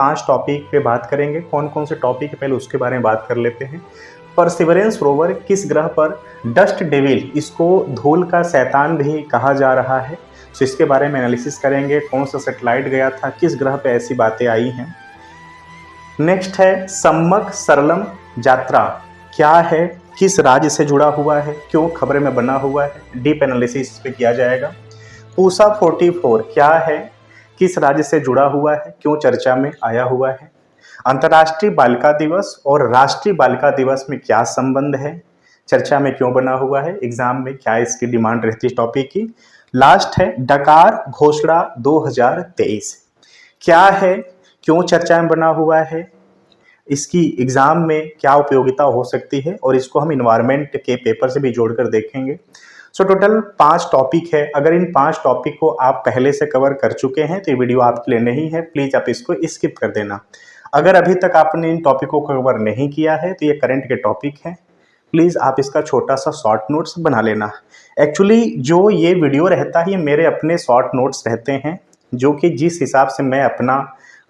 5 topic पे बात करेंगे। कौन कौन से टॉपिक है पहले उसके बारे में बात कर लेते हैं। परसिवरेंस रोवर किस ग्रह पर डस्ट डेविल, इसको धूल का शैतान भी कहा जा रहा है, तो इसके बारे में एनालिसिस करेंगे। कौन सा सैटेलाइट गया था, किस ग्रह पे ऐसी बातें आई हैं। नेक्स्ट है सम्मक सरलम यात्रा क्या है, किस राज्य से जुड़ा हुआ है, क्यों खबर में बना हुआ है, डीप एनालिसिस पे किया जाएगा। पूसा 44 क्या है, किस राज्य से जुड़ा हुआ है, क्यों चर्चा में आया हुआ है। अंतर्राष्ट्रीय बालिका दिवस और राष्ट्रीय बालिका दिवस में क्या संबंध है, चर्चा में क्यों बना हुआ है, एग्जाम में क्या इसकी डिमांड रहती है टॉपिक की। लास्ट है डकार घोषणा 2023 क्या है, क्यों चर्चा में बना हुआ है, इसकी एग्जाम में क्या उपयोगिता हो सकती है, और इसको हम इन्वायरमेंट के पेपर से भी जोड़कर देखेंगे। सो टोटल 5 टॉपिक है। अगर इन 5 टॉपिक को आप पहले से कवर कर चुके हैं तो ये वीडियो आपके लिए नहीं है, प्लीज आप इसको स्किप कर देना। अगर अभी तक आपने इन टॉपिकों को कवर नहीं किया है तो ये करंट के टॉपिक हैं, प्लीज आप इसका छोटा सा शॉर्ट नोट्स बना लेना। एक्चुअली जो ये वीडियो रहता है ये मेरे अपने शॉर्ट नोट्स रहते हैं, जो कि जिस हिसाब से मैं अपना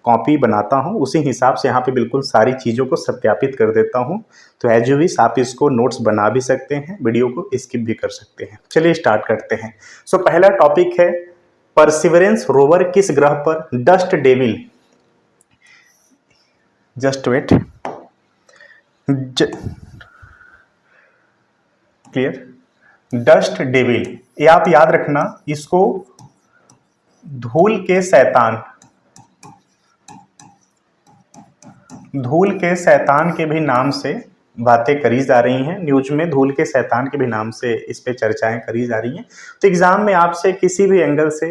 कॉपी बनाता हूँ उसी हिसाब से यहाँ पे बिल्कुल सारी चीज़ों को सत्यापित कर देता हूँ। तो एज यू विश आप इसको नोट्स बना भी सकते हैं, वीडियो को स्किप भी कर सकते हैं। चलिए स्टार्ट करते हैं। सो पहला टॉपिक है परसिवरेंस रोवर किस ग्रह पर dust devil, just wait, clear, dust devil ये आप याद रखना, इसको धूल के शैतान, धूल के शैतान के भी नाम से बातें करी जा रही हैं। न्यूज में धूल के शैतान के भी नाम से इस पे चर्चाएं करी जा रही हैं। तो एग्जाम में आपसे किसी भी एंगल से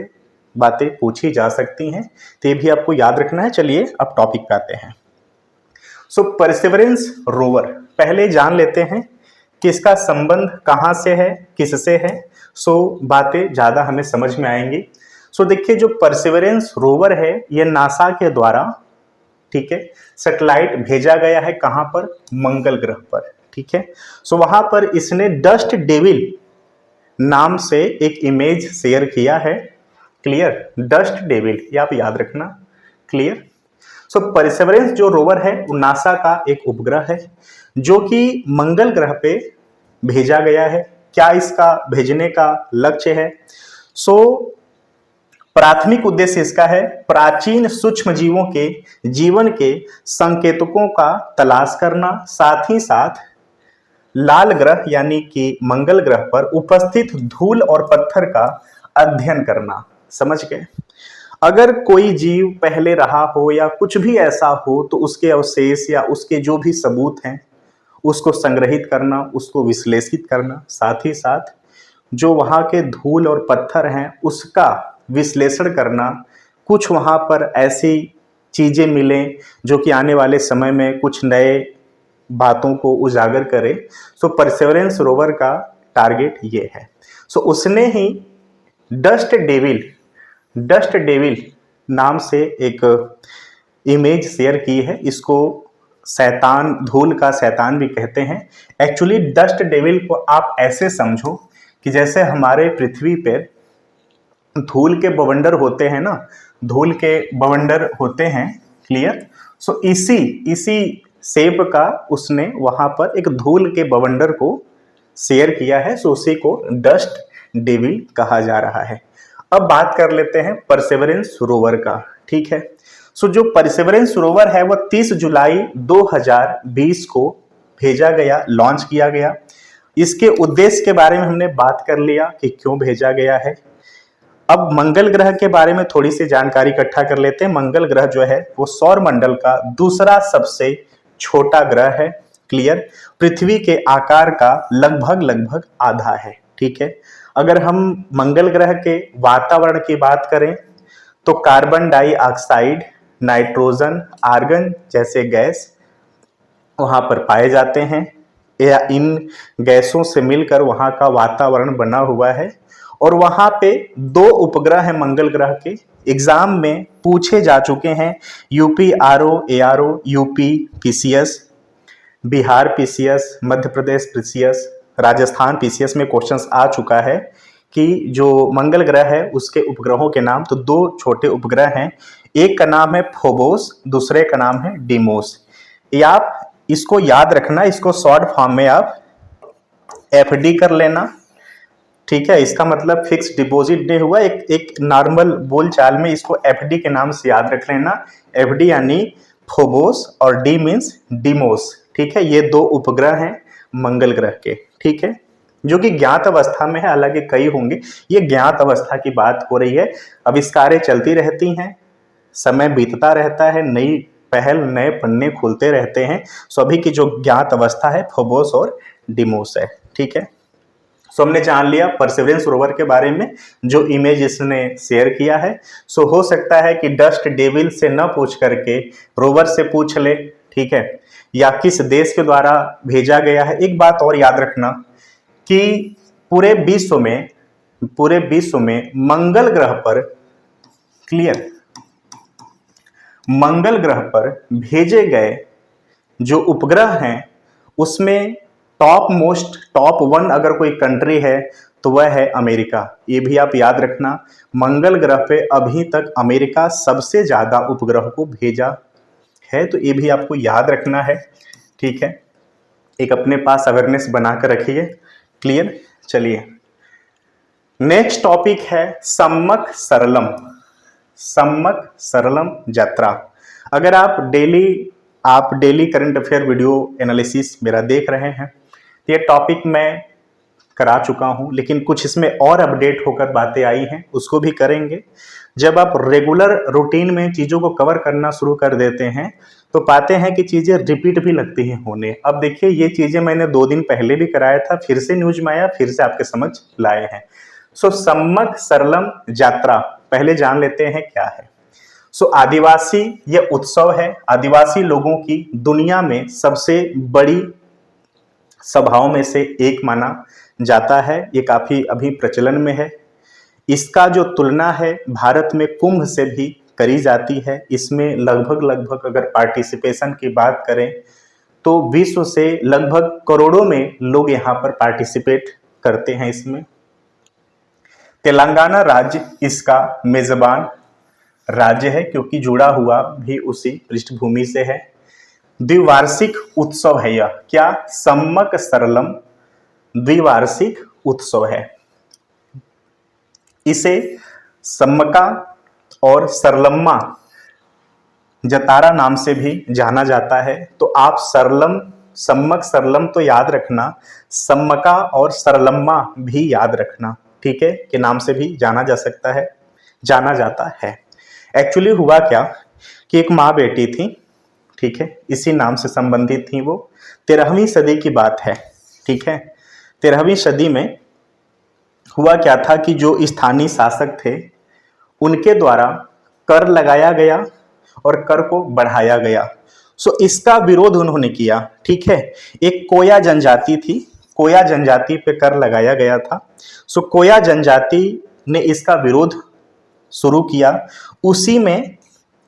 बातें पूछी जा सकती हैं, तो ये भी आपको याद रखना है। चलिए अब टॉपिक पे आते हैं। सो परसिवरेंस रोवर पहले जान लेते हैं कि इसका संबंध कहाँ से है, किससे है। सो बातें ज़्यादा हमें समझ में आएंगी। सो देखिए जो परसिवरेंस रोवर है ये नासा के द्वारा, ठीक है, सैटेलाइट भेजा गया है कहां पर, मंगल ग्रह पर, ठीक है। सो वहां पर इसने डस्ट डेविल नाम से एक इमेज शेयर किया है, क्लियर, डस्ट डेविल ये आप याद रखना, क्लियर। सो परसिवरेंस जो रोवर है वो नासा का एक उपग्रह है जो कि मंगल ग्रह पे भेजा गया है। क्या इसका भेजने का लक्ष्य है, सो प्राथमिक उद्देश्य इसका है प्राचीन सूक्ष्म जीवों के जीवन के संकेतकों का तलाश करना, साथ ही साथ लाल ग्रह यानी कि मंगल ग्रह पर उपस्थित धूल और पत्थर का अध्ययन करना। समझ गए, अगर कोई जीव पहले रहा हो या कुछ भी ऐसा हो तो उसके अवशेष या उसके जो भी सबूत हैं उसको संग्रहित करना, उसको विश्लेषित करना, साथ ही साथ जो वहाँ के धूल और पत्थर हैं उसका विश्लेषण करना। कुछ वहाँ पर ऐसी चीज़ें मिलें जो कि आने वाले समय में कुछ नए बातों को उजागर करे। सो परसिवरेंस रोवर का टारगेट ये है। सो उसने ही डस्ट डेविल नाम से एक इमेज शेयर की है। इसको शैतान, धूल का शैतान भी कहते हैं। एक्चुअली डस्ट डेविल को आप ऐसे समझो कि जैसे हमारे पृथ्वी पर धूल के बवंडर होते हैं ना, धूल के बवंडर होते हैं, क्लियर। सो इसी शेप का उसने वहां पर एक धूल के बवंडर को शेयर किया है। सो उसी को डस्ट डेविल कहा जा रहा है। अब बात कर लेते हैं परसिवरेंस रोवर का, ठीक है। सो जो परसिवरेंस रोवर है वो 30 जुलाई 2020 को भेजा गया, लॉन्च किया गया। इसके उद्देश्य के बारे में हमने बात कर लिया कि क्यों भेजा गया है। अब मंगल ग्रह के बारे में थोड़ी सी जानकारी इकट्ठा कर लेते हैं। मंगल ग्रह जो है वो सौर मंडल का दूसरा सबसे छोटा ग्रह है, क्लियर, पृथ्वी के आकार का लगभग आधा है, ठीक है। अगर हम मंगल ग्रह के वातावरण की बात करें तो कार्बन डाइऑक्साइड, नाइट्रोजन, आर्गन जैसे गैस वहां पर पाए जाते हैं, या इन गैसों से मिलकर वहां का वातावरण बना हुआ है। और वहां पे 2 उपग्रह हैं मंगल ग्रह के, एग्जाम में पूछे जा चुके हैं। UP RO, ARO, UP PCS, Bihar PCS, Madhya Pradesh PCS, Rajasthan PCS में क्वेश्चंस आ चुका है कि जो मंगल ग्रह है उसके उपग्रहों के नाम। तो 2 छोटे उपग्रह हैं, एक का नाम है फोबोस, दूसरे का नाम है डीमोस। ये आप इसको याद रखना, इसको शॉर्ट फॉर्म में आप एफडी कर लेना, ठीक है। इसका मतलब फिक्स डिपॉजिट डे हुआ। एक नॉर्मल बोल चाल में इसको एफडी के नाम से याद रख लेना। एफडी यानी फोबोस और डी मीन्स डीमोस, ठीक है। ये दो उपग्रह हैं मंगल ग्रह के, ठीक है, जो कि ज्ञात अवस्था में है, हालांकि कई होंगे। ये ज्ञात अवस्था की बात हो रही है। आविष्कारें चलती रहती हैं, समय बीतता रहता है, नई पहल नए पन्ने खुलते रहते हैं। सो अभी की जो ज्ञात अवस्था है फोबोस और डीमोस है, ठीक है। सो हमने जान लिया परसेवरेंस रोवर के बारे में, जो इमेज इसने शेयर किया है। सो हो सकता है कि डस्ट डेविल से न पूछ करके रोवर से पूछ ले, ठीक है, या किस देश के द्वारा भेजा गया है। एक बात और याद रखना कि पूरे विश्व में मंगल ग्रह पर, क्लियर, मंगल ग्रह पर भेजे गए जो उपग्रह हैं उसमें टॉप 1 अगर कोई कंट्री है तो वह है अमेरिका। ये भी आप याद रखना, मंगल ग्रह पे अभी तक अमेरिका सबसे ज्यादा उपग्रह को भेजा है, तो ये भी आपको याद रखना है, ठीक है। एक अपने पास अवेयरनेस बनाकर रखिए, क्लियर। चलिए नेक्स्ट टॉपिक है सम्मक सरलम यात्रा। अगर आप daily current affair video analysis मेरा देख रहे हैं, ये टॉपिक मैं करा चुका हूं, लेकिन कुछ इसमें और अपडेट होकर बातें आई हैं, उसको भी करेंगे। जब आप रेगुलर रूटीन में चीज़ों को कवर करना शुरू कर देते हैं तो पाते हैं कि चीज़ें रिपीट भी लगती हैं होने। अब देखिए ये चीज़ें मैंने 2 दिन पहले भी कराया था, फिर से न्यूज में आया, फिर से आपके समझ लाए हैं। सो सम्मक सरलम यात्रा पहले जान लेते हैं क्या है। सो आदिवासी ये उत्सव है, आदिवासी लोगों की दुनिया में सबसे बड़ी सभाओं में से एक माना जाता है। ये काफी अभी प्रचलन में है। इसका जो तुलना है भारत में कुंभ से भी करी जाती है। इसमें लगभग अगर पार्टिसिपेशन की बात करें तो विश्व से लगभग करोड़ों में लोग यहाँ पर पार्टिसिपेट करते हैं इसमें। तेलंगाना राज्य इसका मेजबान राज्य है, क्योंकि जुड़ा हुआ भी उसी पृष्ठभूमि से है। द्विवार्षिक उत्सव है यह, क्या, सम्मक सरलम द्विवार्षिक उत्सव है। इसे सम्मका और सरलम्मा जतारा नाम से भी जाना जाता है। तो आप सम्मक सरलम तो याद रखना, सम्मका और सरलम्मा भी याद रखना, ठीक है, के नाम से भी जाना जाता है। एक्चुअली हुआ क्या कि एक माँ बेटी थी, ठीक है, इसी नाम से संबंधित थी वो। 13वीं सदी की बात है, ठीक है। 13वीं सदी में हुआ क्या था कि जो स्थानीय शासक थे उनके द्वारा कर लगाया गया और कर को बढ़ाया गया। सो इसका विरोध उन्होंने किया, ठीक है। एक कोया जनजाति थी, कोया जनजाति पे कर लगाया गया था। सो कोया जनजाति ने इसका विरोध शुरू किया। उसी में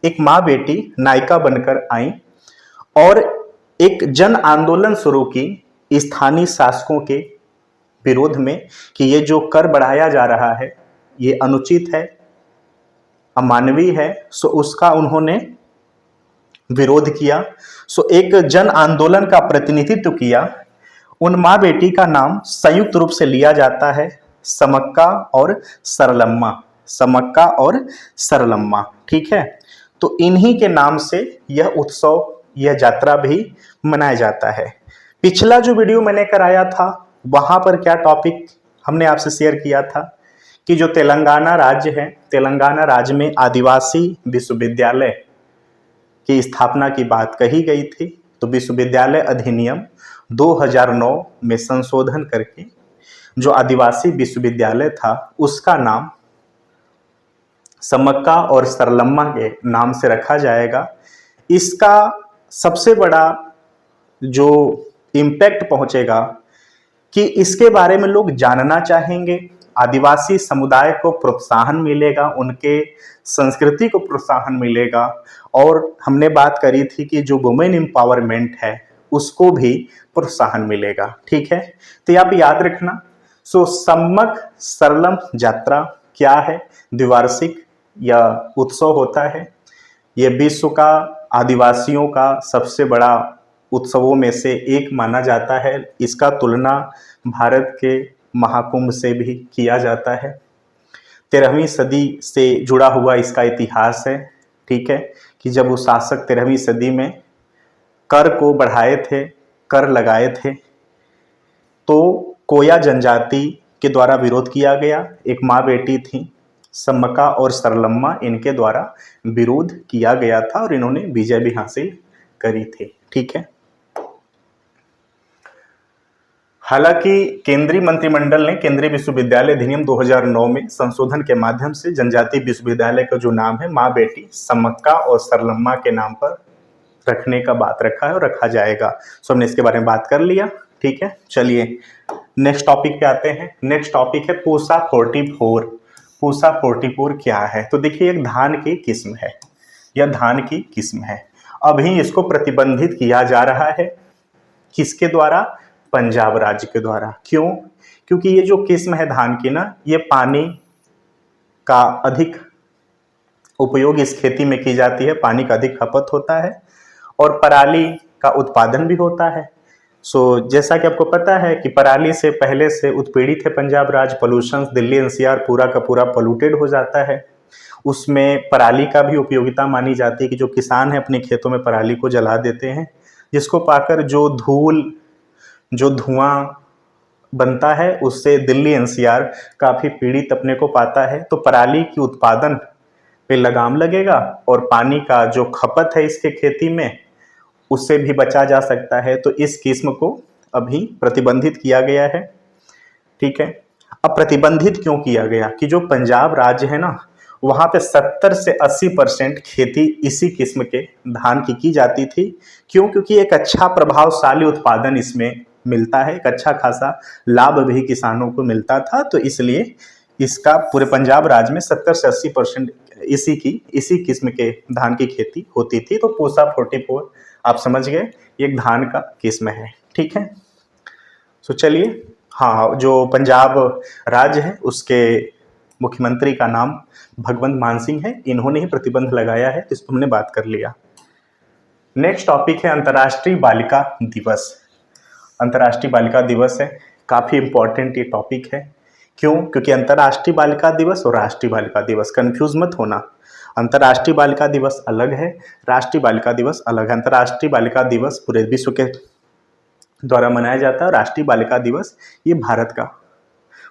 एक माँ बेटी नायिका बनकर आई और एक जन आंदोलन शुरू की स्थानीय शासकों के विरोध में कि ये जो कर बढ़ाया जा रहा है ये अनुचित है, अमानवीय है। सो उसका उन्होंने विरोध किया। सो एक जन आंदोलन का प्रतिनिधित्व किया। उन माँ बेटी का नाम संयुक्त रूप से लिया जाता है समक्का और सरलम्मा, ठीक है। तो इन्हीं के नाम से यह उत्सव, यह यात्रा भी मनाया जाता है। पिछला जो वीडियो मैंने कराया था वहां पर क्या टॉपिक हमने आपसे शेयर किया था कि जो तेलंगाना राज्य है, तेलंगाना राज्य में आदिवासी विश्वविद्यालय की स्थापना की बात कही गई थी। तो विश्वविद्यालय अधिनियम 2009 में संशोधन करके जो आदिवासी विश्वविद्यालय था उसका नाम समक्का और सरलम्मा के नाम से रखा जाएगा। इसका सबसे बड़ा जो इम्पैक्ट पहुंचेगा कि इसके बारे में लोग जानना चाहेंगे, आदिवासी समुदाय को प्रोत्साहन मिलेगा, उनके संस्कृति को प्रोत्साहन मिलेगा। और हमने बात करी थी कि जो वुमेन एम्पावरमेंट है उसको भी प्रोत्साहन मिलेगा, ठीक है। तो आप याद रखना। सो सम्मक सरलम यात्रा क्या है, द्विवार्षिक या उत्सव होता है। ये विश्व का आदिवासियों का सबसे बड़ा उत्सवों में से एक माना जाता है। इसका तुलना भारत के महाकुंभ से भी किया जाता है। 13वीं सदी से जुड़ा हुआ इसका इतिहास है, ठीक है, कि जब वो शासक 13वीं सदी में कर को बढ़ाए थे, कर लगाए थे, तो कोया जनजाति के द्वारा विरोध किया गया। एक माँ बेटी थी सम्मका और सरलम्मा, इनके द्वारा विरोध किया गया था और इन्होंने विजय भी हासिल करी थी, ठीक है। हालांकि केंद्रीय मंत्रिमंडल ने केंद्रीय विश्वविद्यालय अधिनियम 2009 में संशोधन के माध्यम से जनजातीय विश्वविद्यालय का जो नाम है माँ बेटी सम्मका और सरलम्मा के नाम पर रखने का बात रखा है और रखा जाएगा। सो हमने इसके बारे में बात कर लिया, ठीक है। चलिए नेक्स्ट टॉपिक पे आते हैं। नेक्स्ट टॉपिक है पूसा 44। पूसा 44 क्या है? तो देखिए एक धान की किस्म है, यह धान की किस्म है। अभी इसको प्रतिबंधित किया जा रहा है, किसके द्वारा? पंजाब राज्य के द्वारा। क्यों? क्योंकि ये जो किस्म है धान की ना, ये पानी का अधिक उपयोग इस खेती में की जाती है, पानी का अधिक खपत होता है और पराली का उत्पादन भी होता है। जैसा कि आपको पता है कि पराली से पहले से उत्पीड़ित है पंजाब राज्य, पोल्यूशन दिल्ली एनसीआर पूरा का पूरा पोल्यूटेड हो जाता है। उसमें पराली का भी उपयोगिता मानी जाती है कि जो किसान है अपने खेतों में पराली को जला देते हैं, जिसको पाकर जो धुआं बनता है उससे दिल्ली एनसीआर काफ़ी पीड़ित अपने को पाता है। तो पराली की उत्पादन पे लगाम लगेगा और पानी का जो खपत है इसके खेती में उससे भी बचा जा सकता है। तो इस किस्म को अभी प्रतिबंधित किया गया है, ठीक है। अब प्रतिबंधित क्यों किया गया? कि जो पंजाब राज्य है ना, वहाँ पे 70 से 80% खेती इसी किस्म के धान की जाती थी। क्यों? क्योंकि एक अच्छा प्रभावशाली उत्पादन इसमें मिलता है, एक अच्छा खासा लाभ भी किसानों को मिलता था। तो इसलिए इसका पूरे पंजाब राज्य में 70 से 80% इसी किस्म के धान की खेती होती थी। तो पूसा 44 आप समझ गए, एक धान का किस्म है, ठीक है। चलिए, हाँ, जो पंजाब राज्य है उसके मुख्यमंत्री का नाम भगवंत मान सिंह है, इन्होंने ही प्रतिबंध लगाया है, तो इसको हमने बात कर लिया। नेक्स्ट टॉपिक है अंतर्राष्ट्रीय बालिका दिवस। अंतर्राष्ट्रीय बालिका दिवस है, काफ़ी इंपॉर्टेंट ये टॉपिक है। क्यों? क्योंकि अंतर्राष्ट्रीय बालिका दिवस और राष्ट्रीय बालिका दिवस, कंफ्यूज मत होना। अंतर्राष्ट्रीय बालिका दिवस अलग है, राष्ट्रीय बालिका दिवस अलग है। अंतर्राष्ट्रीय बालिका दिवस पूरे विश्व के द्वारा मनाया जाता है, राष्ट्रीय बालिका दिवस ये भारत का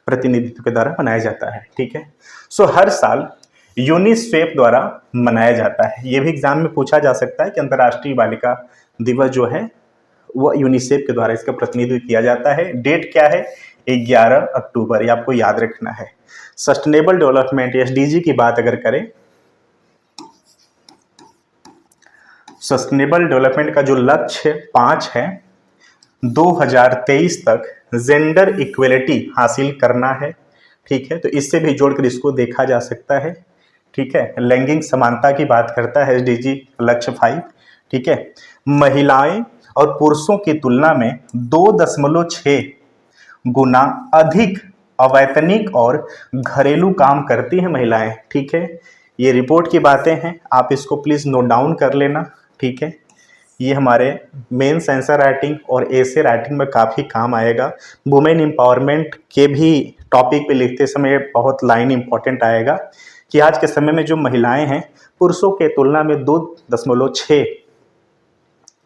प्रतिनिधित्व के द्वारा मनाया जाता है, ठीक है। हर साल यूनिसेफ द्वारा मनाया जाता है। ये भी एग्जाम में पूछा जा सकता है कि अंतर्राष्ट्रीय बालिका दिवस जो है वो यूनिसेफ के द्वारा इसका प्रतिनिधित्व किया जाता है। डेट क्या है? 11 अक्टूबर, ये आपको याद रखना है। सस्टेनेबल डेवलपमेंट एसडीजी की बात अगर करें, सस्टेनेबल डेवलपमेंट का जो लक्ष्य 5 है, 2023 तक जेंडर इक्वलिटी हासिल करना है, ठीक है। तो इससे भी जोड़कर इसको देखा जा सकता है, ठीक है। लैंगिक समानता की बात करता है एसडीजी लक्ष्य 5, ठीक है। महिलाएं और पुरुषों की तुलना में 2.6 गुना अधिक अवैतनिक और घरेलू काम करती हैं महिलाएं, ठीक है। ये रिपोर्ट की बातें हैं, आप इसको प्लीज़ नोट डाउन कर लेना, ठीक है। ये हमारे मेंस आंसर राइटिंग और एसे राइटिंग में काफ़ी काम आएगा। वुमेन एम्पावरमेंट के भी टॉपिक पे लिखते समय बहुत लाइन इंपॉर्टेंट आएगा कि आज के समय में जो महिलाएं हैं पुरुषों के तुलना में 2.6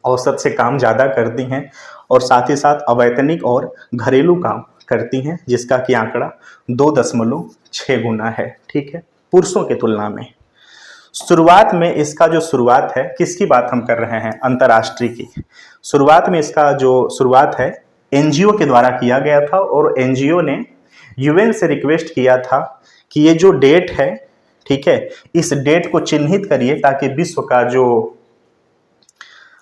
औसत से काम ज़्यादा करती हैं और साथ ही साथ अवैतनिक और घरेलू काम करती हैं, जिसका कि आंकड़ा 2.6 गुना है, ठीक है, पुरुषों की तुलना में। शुरुआत में इसका जो शुरुआत है, किसकी बात हम कर रहे हैं? अंतर्राष्ट्रीय की। शुरुआत में इसका जो शुरुआत है एनजीओ के द्वारा किया गया था और एनजीओ ने यूएन से रिक्वेस्ट किया था कि ये जो डेट है, ठीक है, इस डेट को चिन्हित करिए ताकि विश्व का जो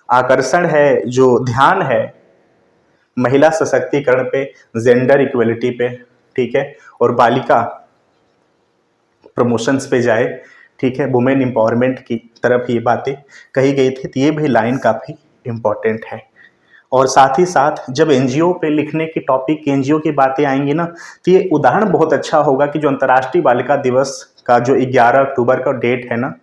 आकर्षण है, जो ध्यान है महिला सशक्तिकरण पे, जेंडर इक्वलिटी पे, ठीक है, और बालिका प्रमोशंस पे जाए, ठीक है, वुमेन एम्पावरमेंट की तरफ ये बातें कही गई थी। तो ये भी लाइन काफ़ी इम्पॉर्टेंट है। और साथ ही साथ जब एनजीओ पे लिखने की टॉपिक, एनजीओ की बातें आएंगी ना, तो ये उदाहरण बहुत अच्छा होगा कि जो अंतर्राष्ट्रीय बालिका दिवस का जो 11 अक्टूबर का डेट है ना,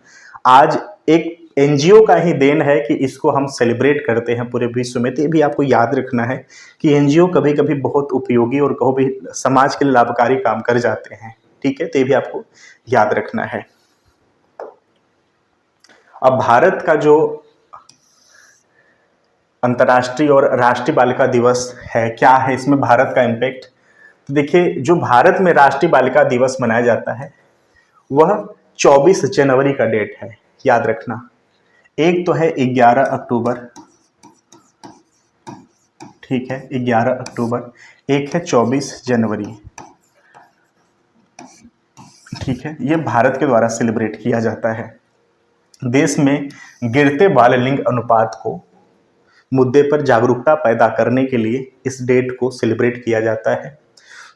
आज एक एनजीओ का ही देन है कि इसको हम सेलिब्रेट करते हैं पूरे विश्व में। तो ये भी आपको याद रखना है कि एनजीओ कभी कभी बहुत उपयोगी और कहो भी समाज के लिए लाभकारी काम कर जाते हैं, ठीक है। तो ये भी आपको याद रखना है। अब भारत का जो अंतर्राष्ट्रीय और राष्ट्रीय बालिका दिवस है, क्या है इसमें भारत का इम्पैक्ट। तो देखिए, जो भारत में राष्ट्रीय बालिका दिवस मनाया जाता है वह 24 जनवरी का डेट है, याद रखना। एक तो है 11 अक्टूबर, ठीक है, 11 अक्टूबर। एक है 24 जनवरी, ठीक है। यह भारत के द्वारा सेलिब्रेट किया जाता है। देश में गिरते बाल लिंग अनुपात को मुद्दे पर जागरूकता पैदा करने के लिए इस डेट को सेलिब्रेट किया जाता है।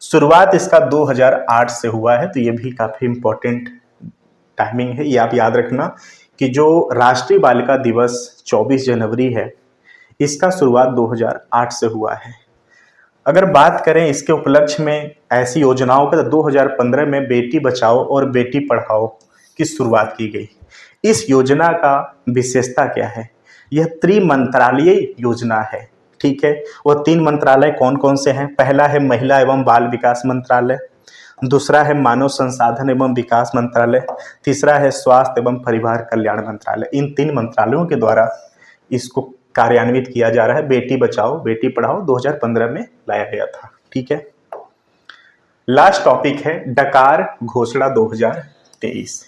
शुरुआत इसका 2008 से हुआ है, तो ये भी काफ़ी इम्पोर्टेंट टाइमिंग है। ये आप याद रखना कि जो राष्ट्रीय बालिका दिवस 24 जनवरी है, इसका शुरुआत 2008 से हुआ है। अगर बात करें इसके उपलक्ष्य में ऐसी योजनाओं का, तो 2015 में बेटी बचाओ और बेटी पढ़ाओ की शुरुआत की गई। इस योजना का विशेषता क्या है, यह त्रिमंत्रालयीय योजना है, ठीक है। और 3 मंत्रालय कौन कौन से हैं, पहला है महिला एवं बाल विकास मंत्रालय, दूसरा है मानव संसाधन एवं विकास मंत्रालय, तीसरा है स्वास्थ्य एवं परिवार कल्याण मंत्रालय। इन 3 मंत्रालयों के द्वारा इसको कार्यान्वित किया जा रहा है। बेटी बचाओ बेटी पढ़ाओ 2015 में लाया गया था, ठीक है। लास्ट टॉपिक है डकार घोषणा 2023।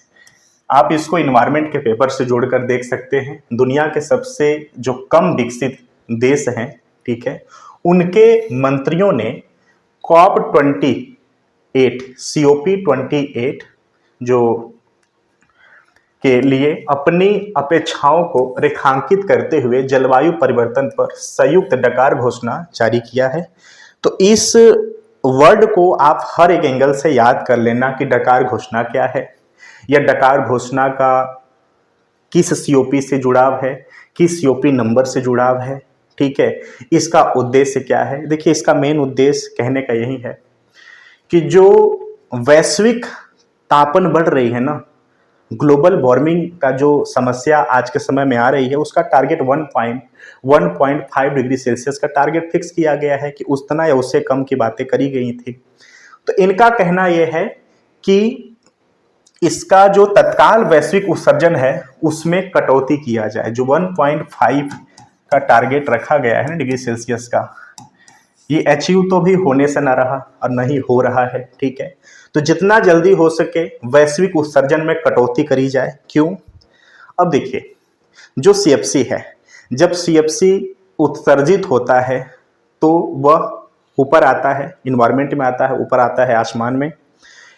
आप इसको इन्वायरमेंट के पेपर से जोड़कर देख सकते हैं। दुनिया के सबसे जो कम विकसित देश हैं, ठीक है, उनके मंत्रियों ने COP28 जो के लिए अपनी अपेक्षाओं को रेखांकित करते हुए जलवायु परिवर्तन पर संयुक्त डकार घोषणा जारी किया है। तो इस वर्ड को आप हर एक एंगल से याद कर लेना कि डकार घोषणा क्या है, या डकार घोषणा का किस COP से जुड़ाव है, किस COP नंबर से जुड़ाव है, ठीक है। इसका उद्देश्य क्या है। देखिए, इसका मेन उद्देश्य कहने का यही है कि जो वैश्विक तापन बढ़ रही है ना, ग्लोबल वार्मिंग का जो समस्या आज के समय में आ रही है, उसका टारगेट 1.5 डिग्री सेल्सियस का टारगेट फिक्स किया गया है कि उतना या उससे कम की बातें करी गई थी। तो इनका कहना यह है कि इसका जो तत्काल वैश्विक उत्सर्जन है उसमें कटौती किया जाए। जो 1.5 का टारगेट रखा गया है ना डिग्री सेल्सियस का, ये अचीव तो भी होने से ना रहा और नहीं हो रहा है, ठीक है। तो जितना जल्दी हो सके वैश्विक उत्सर्जन में कटौती करी जाए। क्यों, अब देखिए, जो CFC है, जब CFC उत्सर्जित होता है तो वह ऊपर आता है, इन्वायरमेंट में आता है, ऊपर आता है आसमान में।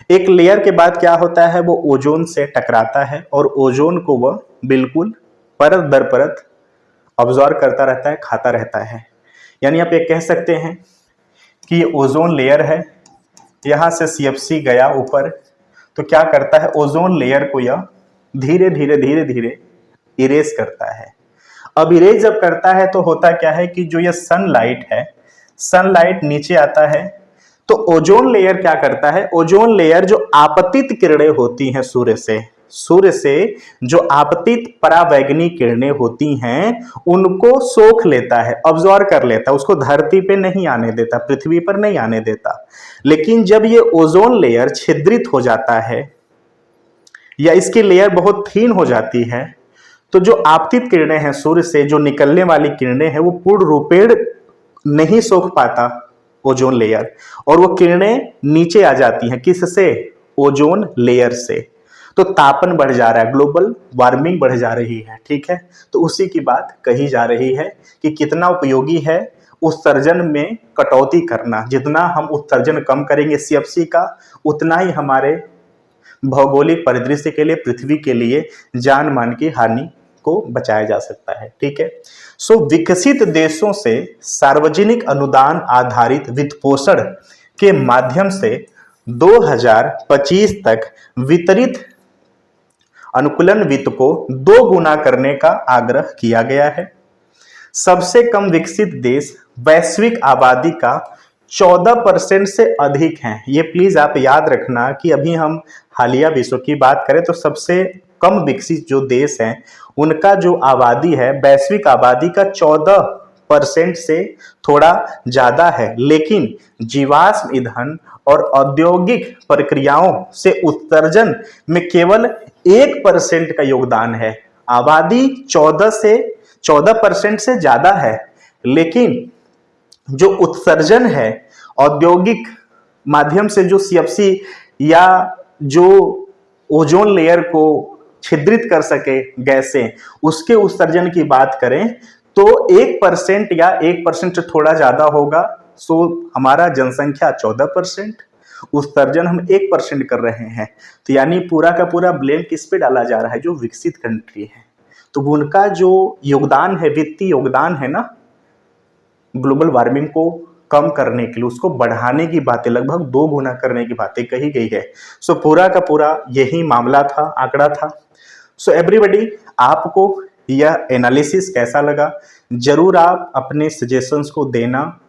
एक लेयर के बाद क्या होता है, वो ओजोन से टकराता है और ओजोन को वह बिल्कुल परत दर परत ऑब्जॉर्व करता रहता है, खाता रहता है। यानी आप ये कह सकते हैं कि ये ओजोन लेयर है, यहाँ से CFC गया ऊपर, तो क्या करता है, ओजोन लेयर को यह धीरे धीरे इरेज करता है। अब इरेज जब करता है तो होता क्या है कि जो ये सनलाइट है, सनलाइट नीचे आता है, तो ओजोन लेयर क्या करता है, ओजोन लेयर जो आपतित किरणें होती हैं सूर्य से जो आपतित परावैंगनी किरणें होती हैं उनको सोख लेता है, ऑब्जॉर्व कर लेता है, उसको धरती पे नहीं आने देता, पृथ्वी पर नहीं आने देता। लेकिन जब ये ओजोन लेयर छिद्रित हो जाता है या इसकी लेयर बहुत थीन हो जाती है, तो जो आपतित किरणें हैं सूर्य से जो निकलने वाली किरणें हैं वो पूर्ण रूपेण नहीं सोख पाता ओजोन लेयर, और वो किरणें नीचे आ जाती हैं। किससे, ओजोन लेयर से। तो तापन बढ़ जा रहा है, ग्लोबल वार्मिंग बढ़ जा रही है, ठीक है। तो उसी की बात कही जा रही है कि कितना उपयोगी है उत्सर्जन में कटौती करना। जितना हम उत्सर्जन कम करेंगे CFC का, उतना ही हमारे भौगोलिक परिदृश्य के लिए, पृथ्वी के लिए जान मान की हानि को बचाया जा सकता है, ठीक है। सो विकसित देशों से सार्वजनिक अनुदान आधारित वित्त पोषण के माध्यम से 2025 तक वितरित अनुकूलन वित्त को 2 गुना करने का आग्रह किया गया है। सबसे कम विकसित देश वैश्विक आबादी का 14% से अधिक हैं। ये प्लीज आप याद रखना कि अभी हम हालिया विश्व की बात करें तो सबसे कम विकसित जो देश हैं उनका जो आबादी है वैश्विक आबादी का 14% से थोड़ा ज्यादा है, लेकिन जीवाश्म ईंधन और औद्योगिक प्रक्रियाओं से उत्सर्जन में केवल 1% का योगदान है। आबादी 14% से ज्यादा है, लेकिन जो उत्सर्जन है औद्योगिक माध्यम से जो सीएफसी या जो ओजोन लेयर को छिद्रित कर सके गैसें, उसके उत्सर्जन की बात करें तो 1% या 1% से थोड़ा ज्यादा होगा। सो हमारा जनसंख्या 14%, उत्सर्जन हम 1% कर रहे हैं। तो यानी पूरा का पूरा ब्लेम किस पे डाला जा रहा है? जो विकसित कंट्री है। तो उनका जो योगदान है, वित्तीय योगदान है ना, ग्लोबल वार्मिंग को कम करने के लिए, उसको बढ़ाने की बातें, लगभग 2 गुना करने की बातें कही गई है। सो पूरा का पूरा यही मामला था, आंकड़ा था। सो एवरीबॉडी, आपको यह एनालिसिस कैसा लगा? जरूर आप अपने सजेशंस को देना।